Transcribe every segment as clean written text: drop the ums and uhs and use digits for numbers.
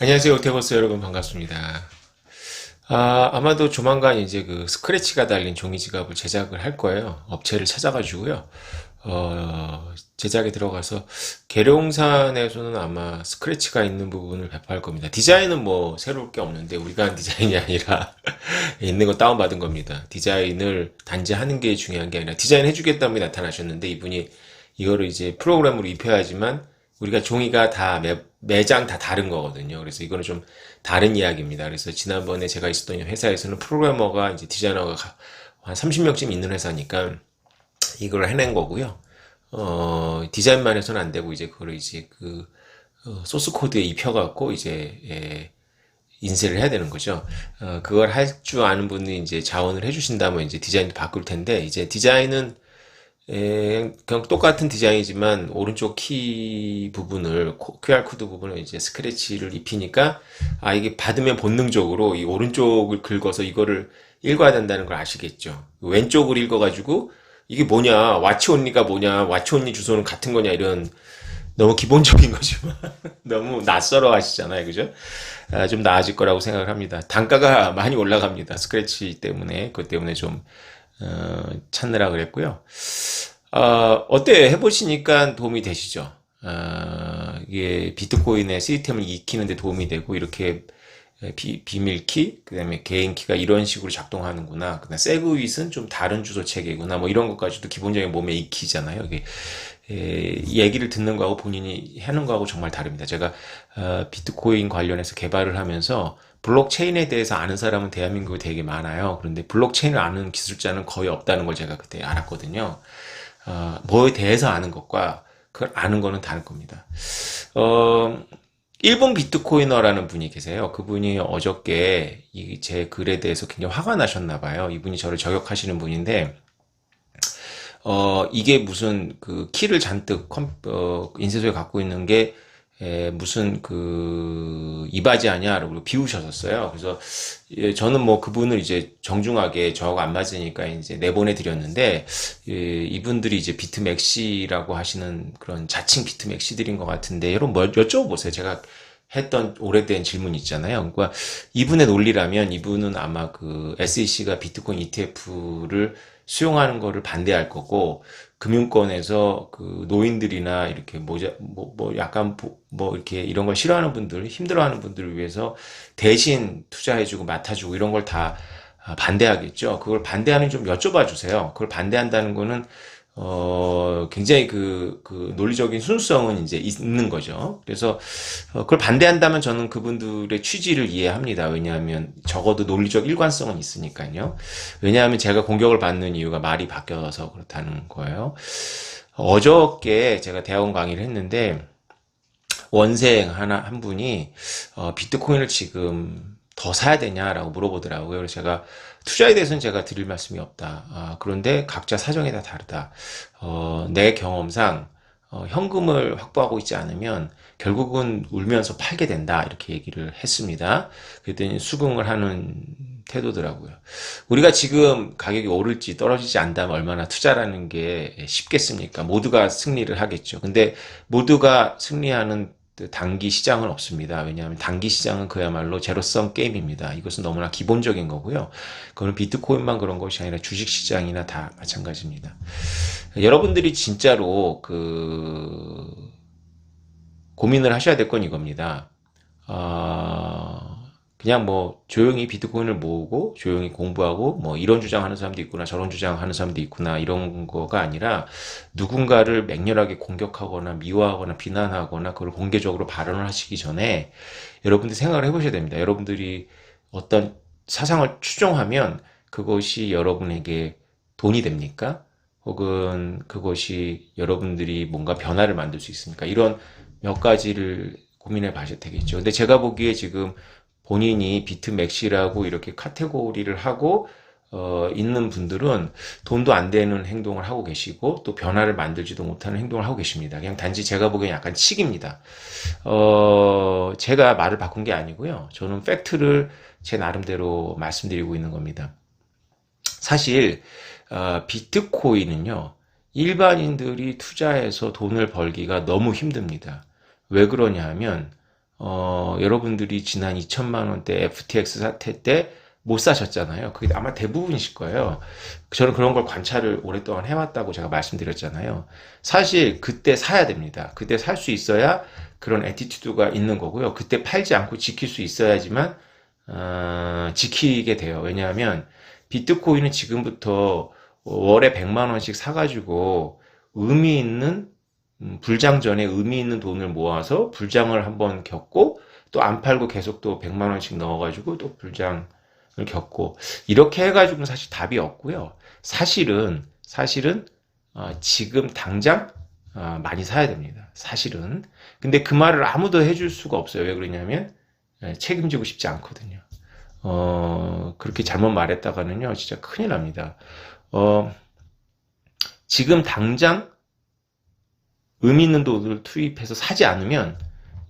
안녕하세요. 오태버스 여러분 반갑습니다. 아마도 조만간 이제 그 스크래치가 달린 종이 지갑을 제작을 할 거예요. 업체를 찾아가지고요. 제작에 들어가서 계룡산에서는 아마 스크래치가 있는 부분을 배포할 겁니다. 디자인은 뭐 새로울 게 없는데 우리가 한 디자인이 아니라 있는 거 다운받은 겁니다. 디자인을 단지 하는 게 중요한 게 아니라 디자인 해주겠다는 분이 나타나셨는데 이분이 이거를 이제 프로그램으로 입혀야지만 우리가 종이가 다 매장 다 다른 거거든요. 그래서 이거는 좀 다른 이야기입니다. 그래서 지난번에 제가 있었던 회사에서는 프로그래머가 이제 디자이너가 한 30명쯤 있는 회사니까 이걸 해낸 거고요. 디자인만 해서는 안 되고 이제 그걸 이제 소스 코드에 입혀갖고 이제 인쇄를 해야 되는 거죠. 그걸 할 줄 아는 분이 이제 자원을 해주신다면 이제 디자인도 바꿀 텐데 이제 디자인은 그냥 똑같은 디자인이지만 오른쪽 키 부분을 QR 코드 부분을 이제 스크래치를 입히니까 이게 받으면 본능적으로 이 오른쪽을 긁어서 이거를 읽어야 된다는 걸 아시겠죠. 왼쪽을 읽어가지고 이게 뭐냐 왓츠 온리가 뭐냐 왓츠 온리 주소는 같은 거냐 이런 너무 기본적인 거지만 너무 낯설어 하시잖아요. 그죠? 좀 나아질 거라고 생각을 합니다. 단가가 많이 올라갑니다. 스크래치 때문에 그것 때문에 좀 찾느라 그랬고요. 어때요? 해보시니까 도움이 되시죠? 이게 비트코인의 시스템을 익히는데 도움이 되고, 이렇게 비밀키, 그 다음에 개인키가 이런 식으로 작동하는구나. 그 다음에 세그윗은 좀 다른 주소 체계구나. 뭐 이런 것까지도 기본적인 몸에 익히잖아요. 이게, 얘기를 듣는 거하고 본인이 하는 거하고 정말 다릅니다. 제가, 비트코인 관련해서 개발을 하면서 블록체인에 대해서 아는 사람은 대한민국에 되게 많아요. 그런데 블록체인을 아는 기술자는 거의 없다는 걸 제가 그때 알았거든요. 뭐에 대해서 아는 것과 그걸 아는 거는 다른 겁니다. 어, 일본 비트코이너라는 분이 계세요. 그분이 어저께 제 글에 대해서 굉장히 화가 나셨나 봐요. 이분이 저를 저격하시는 분인데, 이게 무슨 그 키를 잔뜩 인쇄소에 갖고 있는 게 무슨 이바지 아니야라고 비우셨었어요. 그래서 저는 뭐 그분을 이제 정중하게 저하고 안 맞으니까 이제 내보내 드렸는데 이분들이 이제 비트맥시라고 하시는 그런 자칭 비트맥시들인 것 같은데 여러분 뭐 여쭤보세요. 제가 했던 오래된 질문 있잖아요. 그러니까 이분의 논리라면 이분은 아마 SEC가 비트코인 ETF를 수용하는 거를 반대할 거고 금융권에서 노인들이나 이렇게 뭐 약간 뭐 이렇게 이런 걸 싫어하는 분들, 힘들어하는 분들을 위해서 대신 투자해주고 맡아주고 이런 걸 다 반대하겠죠. 그걸 반대하는 좀 여쭤봐 주세요. 그걸 반대한다는 거는 굉장히 논리적인 순수성은 이제 있는 거죠. 그래서, 그걸 반대한다면 저는 그분들의 취지를 이해합니다. 왜냐하면 적어도 논리적 일관성은 있으니까요. 왜냐하면 제가 공격을 받는 이유가 말이 바뀌어서 그렇다는 거예요. 어저께 제가 대학원 강의를 했는데, 원생 한 분이 비트코인을 지금 더 사야 되냐라고 물어보더라고요. 그래서 제가 투자에 대해서는 제가 드릴 말씀이 없다. 그런데 각자 사정이 다 다르다. 내 경험상 현금을 확보하고 있지 않으면 결국은 울면서 팔게 된다. 이렇게 얘기를 했습니다. 그랬더니 수긍을 하는 태도더라고요. 우리가 지금 가격이 오를지 떨어지지 않다면 얼마나 투자라는 게 쉽겠습니까? 모두가 승리를 하겠죠. 근데 모두가 승리하는 단기 시장은 없습니다. 왜냐하면 단기 시장은 그야말로 제로섬 게임입니다. 이것은 너무나 기본적인 거고요. 그거는 비트코인만 그런 것이 아니라 주식 시장이나 다 마찬가지입니다. 여러분들이 진짜로 고민을 하셔야 될 건 이겁니다. 그냥 뭐 조용히 비트코인을 모으고 조용히 공부하고 뭐 이런 주장하는 사람도 있구나 저런 주장하는 사람도 있구나 이런 거가 아니라 누군가를 맹렬하게 공격하거나 미워하거나 비난하거나 그걸 공개적으로 발언을 하시기 전에 여러분들이 생각을 해보셔야 됩니다. 여러분들이 어떤 사상을 추종하면 그것이 여러분에게 돈이 됩니까? 혹은 그것이 여러분들이 뭔가 변화를 만들 수 있습니까? 이런 몇 가지를 고민해 봐야 되겠죠. 근데 제가 보기에 지금 본인이 비트맥시라고 이렇게 카테고리를 하고 있는 분들은 돈도 안 되는 행동을 하고 계시고 또 변화를 만들지도 못하는 행동을 하고 계십니다. 그냥 단지 제가 보기엔 약간 치기입니다. 제가 말을 바꾼 게 아니고요. 저는 팩트를 제 나름대로 말씀드리고 있는 겁니다. 사실 비트코인은요. 일반인들이 투자해서 돈을 벌기가 너무 힘듭니다. 왜 그러냐 하면 여러분들이 지난 2천만 원대 FTX 사태 때 못 사셨잖아요. 그게 아마 대부분이실 거예요. 저는 그런 걸 관찰을 오랫동안 해왔다고 제가 말씀드렸잖아요. 사실 그때 사야 됩니다. 그때 살 수 있어야 그런 애티튜드가 있는 거고요. 그때 팔지 않고 지킬 수 있어야지만 지키게 돼요. 왜냐하면 비트코인은 지금부터 월에 100만 원씩 사가지고 의미 있는 불장 전에 의미 있는 돈을 모아서 불장을 한번 겪고 또 안 팔고 계속 또 100만 원씩 넣어가지고 또 불장을 겪고 이렇게 해가지고는 사실 답이 없고요. 사실은 지금 당장 많이 사야 됩니다. 사실은. 근데 그 말을 아무도 해줄 수가 없어요. 왜 그러냐면 책임지고 싶지 않거든요. 그렇게 잘못 말했다가는요, 진짜 큰일 납니다. 어, 지금 당장 의미 있는 돈을 투입해서 사지 않으면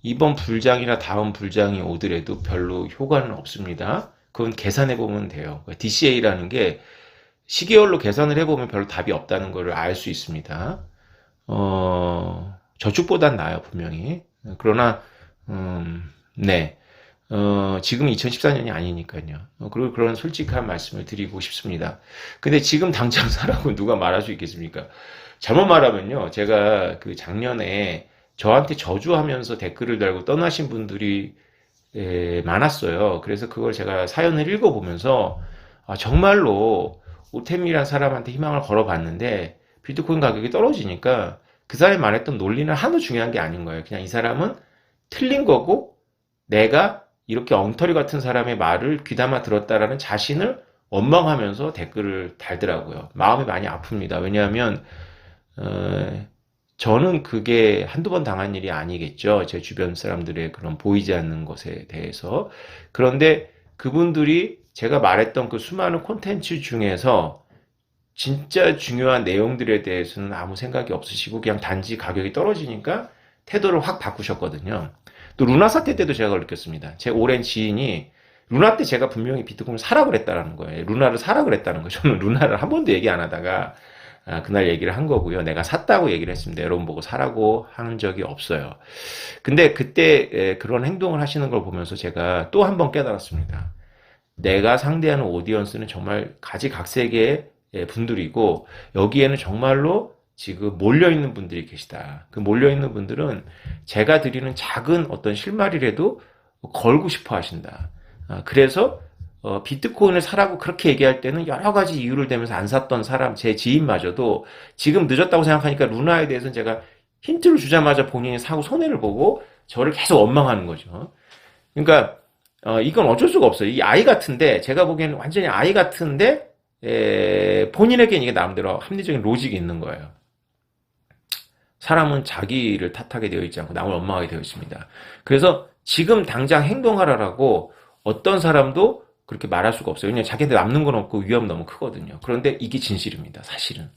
이번 불장이나 다음 불장이 오더라도 별로 효과는 없습니다. 그건 계산해 보면 돼요. DCA라는 게 시계열로 계산을 해보면 별로 답이 없다는 걸 알 수 있습니다. 저축보단 나아요, 분명히. 그러나, 네. 지금 2014년이 아니니까요. 그리고 그런 솔직한 말씀을 드리고 싶습니다. 근데 지금 당장 사라고 누가 말할 수 있겠습니까? 잘못 말하면요. 제가 그 작년에 저한테 저주하면서 댓글을 달고 떠나신 분들이 많았어요. 그래서 그걸 제가 사연을 읽어보면서 정말로 오템이란 사람한테 희망을 걸어봤는데 비트코인 가격이 떨어지니까 그 사람이 말했던 논리는 하나도 중요한 게 아닌 거예요. 그냥 이 사람은 틀린 거고 내가 이렇게 엉터리 같은 사람의 말을 귀담아 들었다라는 자신을 원망하면서 댓글을 달더라고요. 마음이 많이 아픕니다. 왜냐하면 저는 그게 한두 번 당한 일이 아니겠죠. 제 주변 사람들의 그런 보이지 않는 것에 대해서. 그런데 그분들이 제가 말했던 그 수많은 콘텐츠 중에서 진짜 중요한 내용들에 대해서는 아무 생각이 없으시고 그냥 단지 가격이 떨어지니까 태도를 확 바꾸셨거든요. 또 루나 사태 때도 제가 그걸 느꼈습니다. 제 오랜 지인이 루나 때 제가 분명히 비트코인을 사라 그랬다는 거예요. 루나를 사라 그랬다는 거예요. 저는 루나를 한 번도 얘기 안 하다가 그날 얘기를 한 거고요. 내가 샀다고 얘기를 했습니다. 여러분 보고 사라고 하는 적이 없어요. 근데 그때 그런 행동을 하시는 걸 보면서 제가 또 한 번 깨달았습니다. 내가 상대하는 오디언스는 정말 가지각색의 분들이고 여기에는 정말로 지금 몰려있는 분들이 계시다. 그 몰려있는 분들은 제가 드리는 작은 어떤 실마리라도 걸고 싶어 하신다. 그래서 비트코인을 사라고 그렇게 얘기할 때는 여러 가지 이유를 대면서 안 샀던 사람, 제 지인마저도 지금 늦었다고 생각하니까 루나에 대해서는 제가 힌트를 주자마자 본인이 사고 손해를 보고 저를 계속 원망하는 거죠. 그러니까 이건 어쩔 수가 없어요. 이 아이 같은데 제가 보기에는 완전히 아이 같은데 본인에게는 이게 나름대로 합리적인 로직이 있는 거예요. 사람은 자기를 탓하게 되어 있지 않고 남을 원망하게 되어 있습니다. 그래서 지금 당장 행동하라라고 어떤 사람도 그렇게 말할 수가 없어요. 왜냐하면 자기한테 남는 건 없고 위험 너무 크거든요. 그런데 이게 진실입니다. 사실은.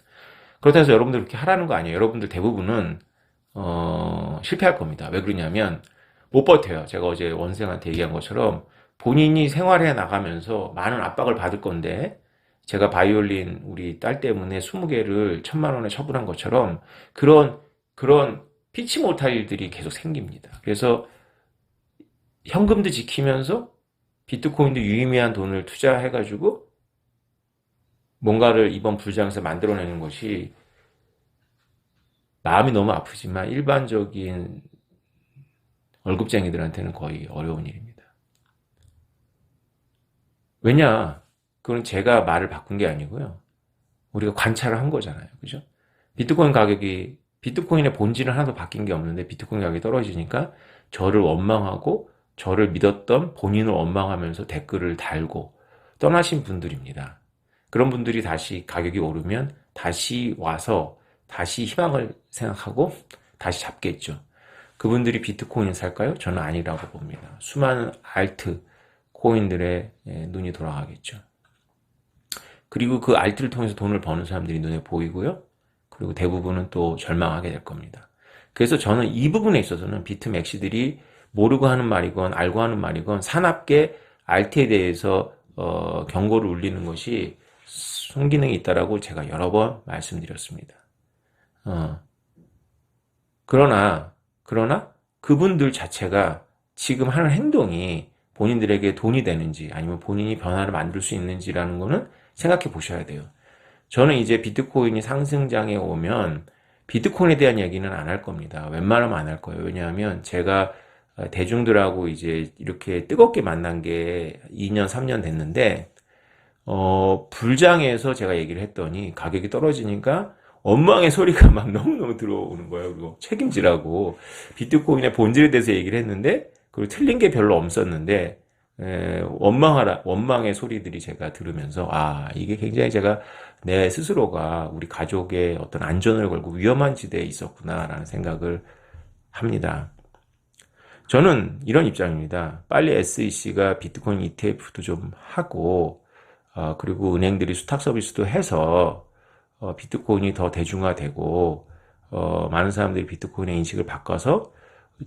그렇다고 해서 여러분들 그렇게 하라는 거 아니에요. 여러분들 대부분은 실패할 겁니다. 왜 그러냐면 못 버텨요. 제가 어제 원생한테 얘기한 것처럼 본인이 생활해 나가면서 많은 압박을 받을 건데 제가 바이올린 우리 딸 때문에 20개를 1,000만 원에 처분한 것처럼 그런 피치 못할 일들이 계속 생깁니다. 그래서 현금도 지키면서 비트코인도 유의미한 돈을 투자해가지고 뭔가를 이번 불장에서 만들어내는 것이 마음이 너무 아프지만 일반적인 월급쟁이들한테는 거의 어려운 일입니다. 왜냐? 그건 제가 말을 바꾼 게 아니고요. 우리가 관찰을 한 거잖아요. 그죠? 비트코인의 본질은 하나도 바뀐 게 없는데 비트코인 가격이 떨어지니까 저를 원망하고 저를 믿었던 본인을 원망하면서 댓글을 달고 떠나신 분들입니다. 그런 분들이 다시 가격이 오르면 다시 와서 다시 희망을 생각하고 다시 잡겠죠. 그분들이 비트코인을 살까요? 저는 아니라고 봅니다. 수많은 알트 코인들의 눈이 돌아가겠죠. 그리고 그 알트를 통해서 돈을 버는 사람들이 눈에 보이고요. 그리고 대부분은 또 절망하게 될 겁니다. 그래서 저는 이 부분에 있어서는 비트맥시들이 모르고 하는 말이건 알고 하는 말이건 사납게 알트에 대해서 경고를 울리는 것이 순기능이 있다라고 제가 여러 번 말씀드렸습니다. 그러나 그분들 자체가 지금 하는 행동이 본인들에게 돈이 되는지 아니면 본인이 변화를 만들 수 있는지라는 거는 생각해 보셔야 돼요. 저는 이제 비트코인이 상승장에 오면 비트코인에 대한 얘기는 안 할 겁니다. 웬만하면 안 할 거예요. 왜냐하면 제가 대중들하고 이제 이렇게 뜨겁게 만난 게 2년, 3년 됐는데, 불장에서 제가 얘기를 했더니 가격이 떨어지니까 원망의 소리가 막 너무너무 들어오는 거예요. 그리고 책임지라고 비트코인의 본질에 대해서 얘기를 했는데, 그리고 틀린 게 별로 없었는데, 원망의 소리들이 제가 들으면서, 이게 굉장히 제가 내 스스로가 우리 가족의 어떤 안전을 걸고 위험한 지대에 있었구나라는 생각을 합니다. 저는 이런 입장입니다. 빨리 SEC가 비트코인 ETF도 좀 하고, 그리고 은행들이 수탁 서비스도 해서, 비트코인이 더 대중화되고, 많은 사람들이 비트코인의 인식을 바꿔서,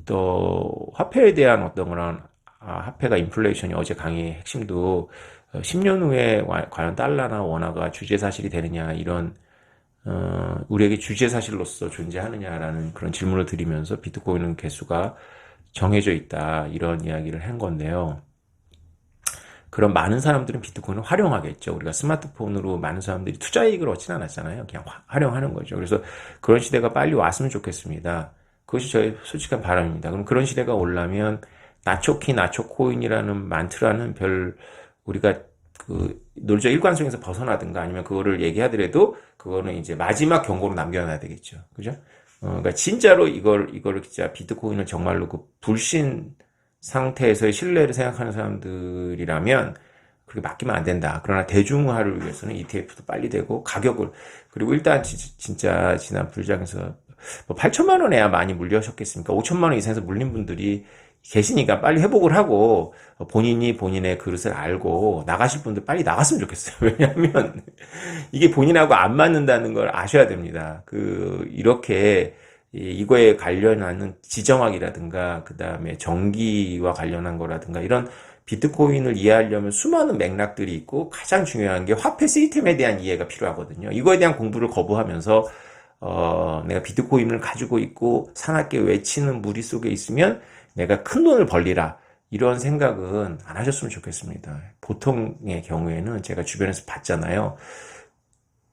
또, 화폐에 대한 어떤 그런, 화폐가 인플레이션이 어제 강의의 핵심도, 10년 후에 과연 달러나 원화가 주제사실이 되느냐, 이런, 우리에게 주제사실로서 존재하느냐라는 그런 질문을 드리면서 비트코인은 개수가 정해져 있다, 이런 이야기를 한 건데요. 그런 많은 사람들은 비트코인을 활용하겠죠. 우리가 스마트폰으로 많은 사람들이 투자 이익을 얻지는 않았잖아요. 그냥 활용하는 거죠. 그래서 그런 시대가 빨리 왔으면 좋겠습니다. 그것이 저의 솔직한 바람입니다. 그럼 그런 시대가 오려면 나초키, 나초코인이라는 만트라는 우리가 논리적 일관성에서 벗어나든가 아니면 그거를 얘기하더라도 그거는 이제 마지막 경고로 남겨놔야 되겠죠. 그죠? 그러니까 진짜로 이거를 진짜 비트코인을 정말로 그 불신 상태에서의 신뢰를 생각하는 사람들이라면 그렇게 맡기면 안 된다. 그러나 대중화를 위해서는 ETF도 빨리 되고 그리고 일단 진짜 지난 불장에서 뭐 8천만 원에야 많이 물려셨겠습니까? 5천만 원 이상에서 물린 분들이 계시니까 빨리 회복을 하고 본인이 본인의 그릇을 알고 나가실 분들 빨리 나갔으면 좋겠어요. 왜냐하면 이게 본인하고 안 맞는다는 걸 아셔야 됩니다. 이렇게 이거에 관련하는 지정학이라든가 그 다음에 전기와 관련한 거라든가 이런 비트코인을 이해하려면 수많은 맥락들이 있고 가장 중요한 게 화폐 시스템에 대한 이해가 필요하거든요. 이거에 대한 공부를 거부하면서 내가 비트코인을 가지고 있고 사납게 외치는 무리 속에 있으면 내가 큰 돈을 벌리라 이런 생각은 안 하셨으면 좋겠습니다. 보통의 경우에는 제가 주변에서 봤잖아요.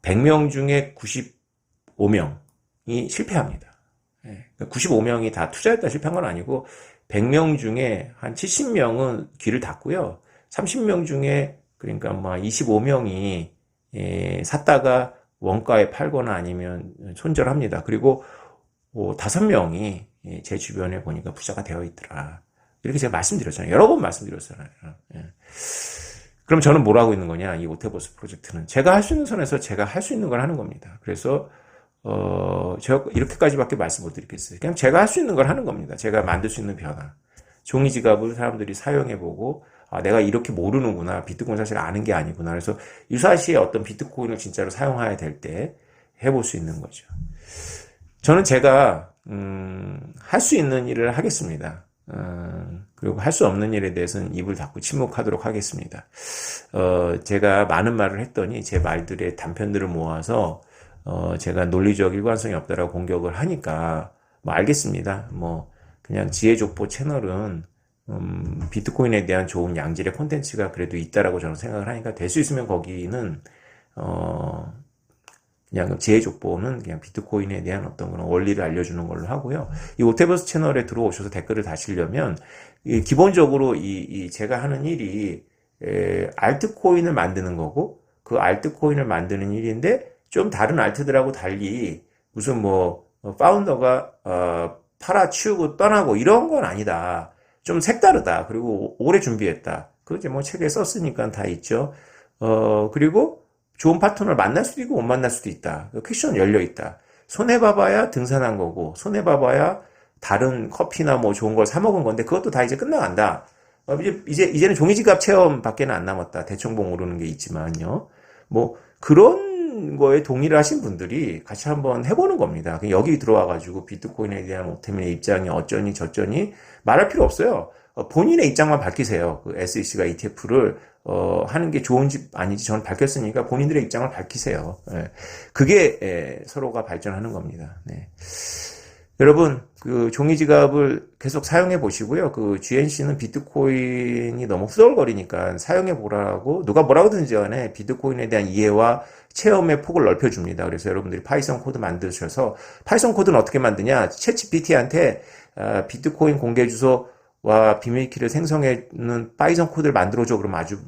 100명 중에 95명이 실패합니다. 95명이 다 투자했다 실패한 건 아니고 100명 중에 한 70명은 귀를 닫고요. 30명 중에 그러니까 뭐 25명이 샀다가 원가에 팔거나 아니면 손절합니다. 그리고 5명이 제 주변에 보니까 부자가 되어 있더라. 이렇게 제가 말씀드렸잖아요. 여러 번 말씀드렸잖아요. 그럼 저는 뭘 하고 있는 거냐? 이 오테버스 프로젝트는 제가 할 수 있는 선에서 제가 할 수 있는 걸 하는 겁니다. 그래서 제가 이렇게까지밖에 말씀 못 드리겠어요. 그냥 제가 할 수 있는 걸 하는 겁니다. 제가 만들 수 있는 변화. 종이 지갑을 사람들이 사용해보고, 내가 이렇게 모르는구나. 비트코인 사실 아는 게 아니구나. 그래서 유사시에 어떤 비트코인을 진짜로 사용해야 될 때 해볼 수 있는 거죠. 저는 제가, 할 수 있는 일을 하겠습니다. 그리고 할 수 없는 일에 대해서는 입을 닫고 침묵하도록 하겠습니다. 제가 많은 말을 했더니 제 말들의 단편들을 모아서 제가 논리적 일관성이 없다라고 공격을 하니까, 알겠습니다. 그냥 지혜족보 채널은, 비트코인에 대한 좋은 양질의 콘텐츠가 그래도 있다라고 저는 생각을 하니까, 될 수 있으면 거기는, 그냥 지혜족보는 그냥 비트코인에 대한 어떤 그런 원리를 알려주는 걸로 하고요. 이 오테버스 채널에 들어오셔서 댓글을 다시려면, 기본적으로 제가 하는 일이, 알트코인을 만드는 거고, 그 알트코인을 만드는 일인데, 좀 다른 알트들하고 달리 무슨 파운더가 팔아치우고 떠나고 이런 건 아니다. 좀 색다르다. 그리고 오래 준비했다. 그렇게 책에 썼으니까 다 있죠. 그리고 좋은 파트너를 만날 수도 있고 못 만날 수도 있다. 퀘션 열려 있다. 손해봐봐야 등산한 거고 손해봐봐야 다른 커피나 좋은 걸 사 먹은 건데 그것도 다 이제 끝나간다. 이제는 종이지갑 체험밖에는 안 남았다. 대청봉 오르는 게 있지만요. 그런 거에 동의를 하신 분들이 같이 한번 해보는 겁니다. 여기 들어와가지고 비트코인에 대한 오태민의 입장이 어쩌니 저쩌니 말할 필요 없어요. 본인의 입장만 밝히세요. SEC가 ETF를 하는 게 좋은지 아닌지 저는 밝혔으니까 본인들의 입장을 밝히세요. 그게 서로가 발전하는 겁니다. 네. 여러분, 그 종이 지갑을 계속 사용해 보시고요. 그 GNC는 비트코인이 너무 후덜거리니까 사용해 보라고 누가 뭐라고든지 간에 비트코인에 대한 이해와 체험의 폭을 넓혀줍니다. 그래서 여러분들이 파이썬 코드 만드셔서 파이썬 코드는 어떻게 만드냐? 챗GPT한테 비트코인 공개 주소와 비밀키를 생성해는 파이썬 코드를 만들어줘. 그러면 아주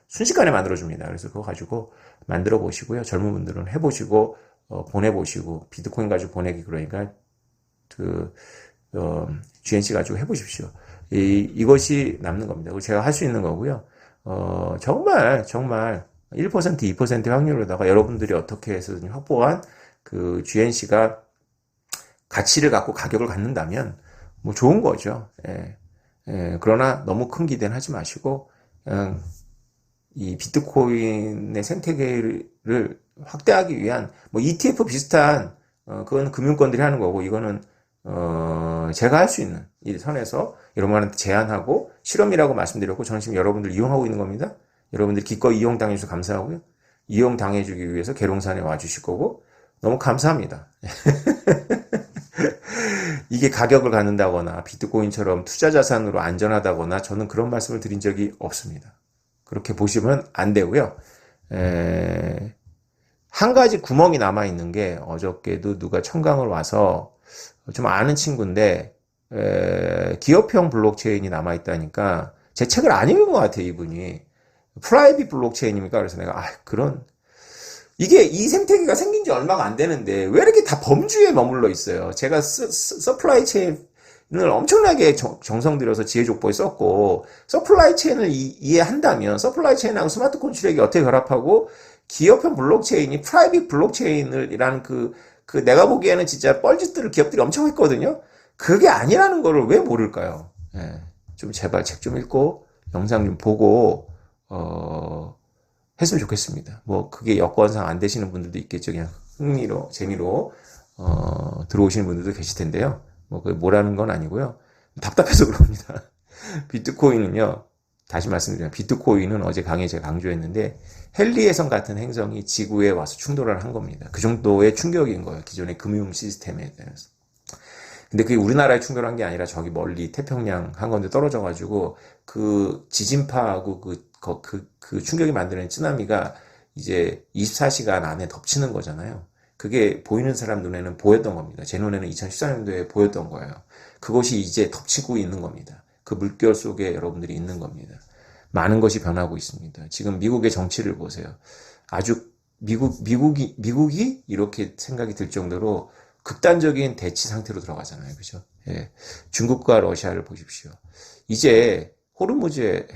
순식간에 만들어줍니다. 그래서 그거 가지고 만들어 보시고요. 젊은 분들은 해보시고 보내보시고 비트코인 가지고 보내기 그러니까 그 GNC 가지고 해보십시오. 이것이 남는 겁니다. 그리고 제가 할 수 있는 거고요. 정말 1% 2%의 확률로다가 여러분들이 어떻게 해서든 확보한 그 GNC가 가치를 갖고 가격을 갖는다면 뭐 좋은 거죠. 그러나 너무 큰 기대는 하지 마시고 이 비트코인의 생태계를 확대하기 위한 뭐 ETF 비슷한 그건 금융권들이 하는 거고 이거는 제가 할 수 있는 이 선에서 여러분한테 제안하고 실험이라고 말씀드렸고 저는 지금 여러분들 이용하고 있는 겁니다. 여러분들 기꺼이 이용당해 주셔서 감사하고요. 이용당해 주기 위해서 계룡산에 와주실 거고 너무 감사합니다. 이게 가격을 갖는다거나 비트코인처럼 투자 자산으로 안전하다거나 저는 그런 말씀을 드린 적이 없습니다. 그렇게 보시면 안 되고요. 한 가지 구멍이 남아있는 게 어저께도 누가 청강을 와서 좀 아는 친구인데 기업형 블록체인이 남아있다니까 제 책을 안 읽은 것 같아요. 이분이 프라이빗 블록체인입니까? 그래서 내가 이게 이 생태계가 생긴 지 얼마가 안 되는데 왜 이렇게 다 범주에 머물러 있어요. 제가 서플라이 체인을 엄청나게 정성 들여서 지혜족보에 썼고 서플라이 체인을 이해한다면 서플라이 체인하고 스마트 컨트랙이 어떻게 결합하고 기업형 블록체인이 프라이빗 블록체인이라는 그 내가 보기에는 진짜 뻘짓들을 기업들이 엄청 했거든요. 그게 아니라는 거를 왜 모를까요? 좀 제발 책 좀 읽고 영상 좀 보고 했으면 좋겠습니다. 뭐 그게 여건상 안 되시는 분들도 있겠죠. 그냥 흥미로 재미로 들어오시는 분들도 계실 텐데요. 뭐 그게 뭐라는 건 아니고요. 답답해서 그럽니다. 비트코인은요. 다시 말씀드리면 비트코인은 어제 강의에 제가 강조했는데 헨리에선 같은 행성이 지구에 와서 충돌을 한 겁니다. 그 정도의 충격인 거예요. 기존의 금융 시스템에 대해서. 근데 그게 우리나라에 충돌한 게 아니라 저기 멀리 태평양 한가운데 떨어져가지고 그 지진파하고 그 충격이 만드는 쓰나미가 이제 24시간 안에 덮치는 거잖아요. 그게 보이는 사람 눈에는 보였던 겁니다. 제 눈에는 2014년도에 보였던 거예요. 그것이 이제 덮치고 있는 겁니다. 그 물결 속에 여러분들이 있는 겁니다. 많은 것이 변하고 있습니다. 지금 미국의 정치를 보세요. 아주 미국이 이렇게 생각이 들 정도로 극단적인 대치 상태로 들어가잖아요. 그죠? 예. 중국과 러시아를 보십시오. 이제 호르무즈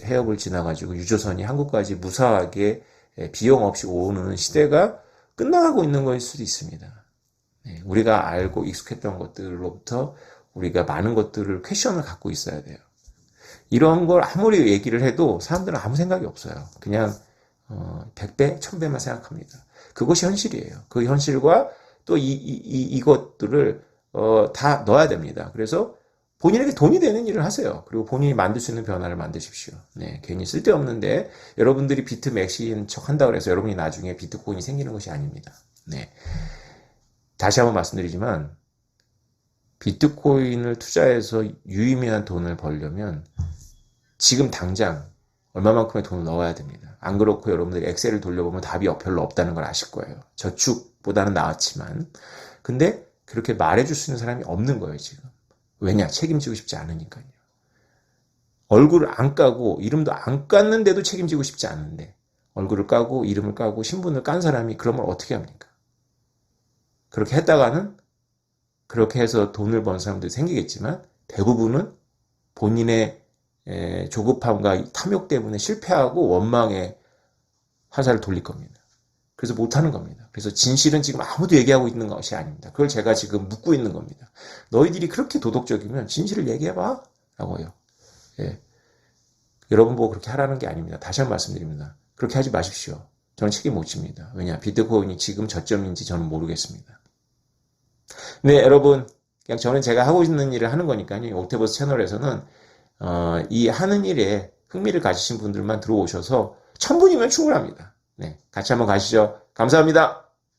해협을 지나가지고 유조선이 한국까지 무사하게 비용 없이 오는 시대가 끝나가고 있는 것일 수도 있습니다. 예. 우리가 알고 익숙했던 것들로부터 우리가 많은 것들을 퀘션을 갖고 있어야 돼요. 이런 걸 아무리 얘기를 해도 사람들은 아무 생각이 없어요. 그냥 100배, 1000배만 생각합니다. 그것이 현실이에요. 그 현실과 또 이것들을 다 넣어야 됩니다. 그래서 본인에게 돈이 되는 일을 하세요. 그리고 본인이 만들 수 있는 변화를 만드십시오. 네, 괜히 쓸데없는데 여러분들이 비트 맥시인 척 한다고 해서 여러분이 나중에 비트코인이 생기는 것이 아닙니다. 네. 다시 한번 말씀드리지만 비트코인을 투자해서 유의미한 돈을 벌려면 지금 당장 얼마만큼의 돈을 넣어야 됩니다. 안 그렇고 여러분들이 엑셀을 돌려보면 답이 별로 없다는 걸 아실 거예요. 저축보다는 나았지만. 근데 그렇게 말해줄 수 있는 사람이 없는 거예요, 지금. 왜냐? 책임지고 싶지 않으니까요. 얼굴을 안 까고 이름도 안 깠는데도 책임지고 싶지 않은데 얼굴을 까고 이름을 까고 신분을 깐 사람이 그러면 어떻게 합니까? 그렇게 했다가는 그렇게 해서 돈을 버는 사람들이 생기겠지만 대부분은 본인의 조급함과 탐욕 때문에 실패하고 원망에 화살을 돌릴 겁니다. 그래서 못하는 겁니다. 그래서 진실은 지금 아무도 얘기하고 있는 것이 아닙니다. 그걸 제가 지금 묻고 있는 겁니다. 너희들이 그렇게 도덕적이면 진실을 얘기해봐 라고요. 예. 여러분 보고 그렇게 하라는 게 아닙니다. 다시 한번 말씀드립니다. 그렇게 하지 마십시오. 저는 책임 못 집니다. 왜냐? 비트코인이 지금 저점인지 저는 모르겠습니다. 네, 여러분, 그냥 저는 제가 하고 있는 일을 하는 거니까요. 옥테버스 채널에서는 이 하는 일에 흥미를 가지신 분들만 들어오셔서 1000분이면 충분합니다. 네, 같이 한번 가시죠. 감사합니다.